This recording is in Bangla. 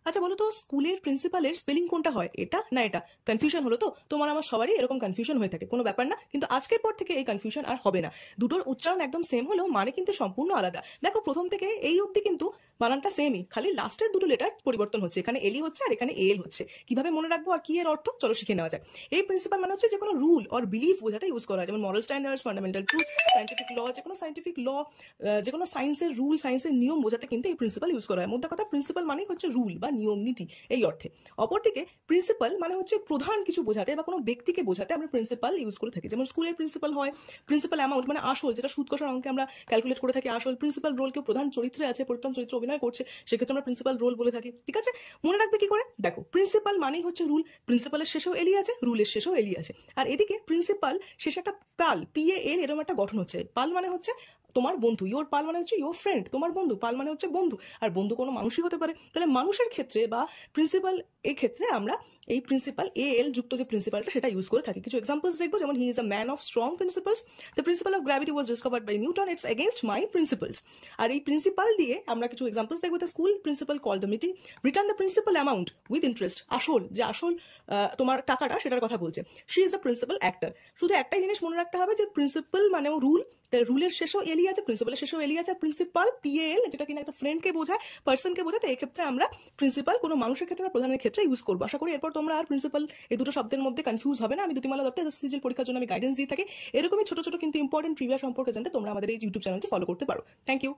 আচ্ছা বলো তো, স্কুলের প্রিন্সিপালের স্পেলিং কোনটা হয়, এটা না এটা? কনফিউশন হলো তো? তোমার আমার সবারই এরকম কনফিউশন হয়ে থাকে, কোনো ব্যাপার না, কিন্তু আজকের পর থেকে এই কনফিউশন আর হবে না। দুটোর উচ্চারণ একদম সেম হলেও মানে কিন্তু সম্পূর্ণ আলাদা। দেখো, প্রথম থেকে এই অবধি কিন্তু বানানটা সেমই, খালি লাস্টের দুটো লেটার পরিবর্তন হচ্ছে, এখানে এলই হচ্ছে আর এখানে এল হচ্ছে। কিভাবে মনে রাখবো আর কি এর অর্থ, চলো শিখে নেওয়া যায়। এই প্রিন্সিপাল মানে হচ্ছে যে কোনো রুল অর বিলিফ বোঝাতে ইউজ করা হয়, যেমন মরাল স্ট্যান্ডার্ডস, ফান্ডামেন্টাল ট্রুথ, সাইন্টিফিক ল, যে কোনো সাইন্টিফিক ল, যে কোনো সায়েন্সের রুল, সায়েন্সের নিয়ম বোঝাতে কিন্তু এই প্রিন্সিপাল ইউজ করা হয়। মোদ্দা কথা, প্রিন্সিপাল মানেই হচ্ছে রুল বা নিয়ম নীতি, এই অর্থে। অপরদিকে প্রিন্সিপাল মানে হচ্ছে প্রধান কিছু বোঝাতে বা কোনো ব্যক্তিকে বোঝাতে আমরা প্রিন্সিপাল ইউজ করে থাকি। যেমন স্কুলের প্রিন্সিপাল হয় প্রিন্সিপাল অ্যামাউন্ট, মানে আসল, যেটা সুদ কষার অঙ্কে আমরা ক্যালকুলেট করে থাকি আসল। প্রিন্সিপাল রোল, কেউ প্রধান চরিত্রে আছে, প্রধান চরিত্রে অভিনয় করছে, সেক্ষেত্রে আমরা প্রিন্সিপাল রোল বলে থাকি। ঠিক আছে, মনে রাখবে কি করে? দেখো, প্রিন্সিপাল মানেই হচ্ছে রুল, প্রিন্সিপালের শেষেও এলি আছে, রুলের শেষেও এলি আছে। আর এদিকে প্রিন্সিপাল শেষে একটা পাল, PAL, এরকম একটা গঠন হচ্ছে। পাল মানে হচ্ছে তোমার বন্ধু, ইওর পাল মানে হচ্ছে ইওর ফ্রেন্ড, তোমার বন্ধু, পাল মানে হচ্ছে বন্ধু, আর বন্ধু কোনো মানুষই হতে পারে। তাহলে মানুষের ক্ষেত্রে বা প্রিন্সিপাল, এই ক্ষেত্রে আমরা এই প্রিন্সিপাল AL যুক্ত যে প্রিন্সিপালটা সেটা ইউজ করে থাকি। কিছু এক্সাম্পলস দেখবো, যেমন he is a man of strong principles, the principle of gravity was discovered by Newton, it's against my principles. আর এই প্রিন্সিপাল দিয়ে আমরা কিছু এক্সাম্পলস দেখবো। The school principal call the meeting, return the principal amount with interest, আসল যে আসল তোমার টাকাটা সেটার কথা বলছে। She is a principal actor. শুধু একটাই জিনিস মনে রাখতে হবে যে প্রিন্সিপাল মানেও রুল, রুলের শেষেও এলি আছে, প্রিন্সিপালের শেষেও এলি আছে। প্রিন্সিপাল PAL যেটা কিনা একটা ফ্রেন্ডকে বোঝায়, পার্সনকে বোঝায়, তো এই ক্ষেত্রে আমরা প্রিন্সিপাল কোনো মানুষের ক্ষেত্রে বা প্রধানের ক্ষেত্রে ইউজ করবো। আশা করি এরপর তোমরা আর প্রিন্সিপাল এই দুটো শব্দের মধ্যে কনফিউজ হবে না। আমি দ্যুতিমালা দত্ত, সিজিএল পরীক্ষার জন্য আমি গাইডেন্স দিয়ে থাকি। এরকমই ছোট ছোট কিন্তু ইম্পর্টেন্ট ট্রিভিয়া সম্পর্কে জানতে তোমরা আমাদের এই ইউটিউব চ্যানেলটি ফলো করতে পারো। Thank you.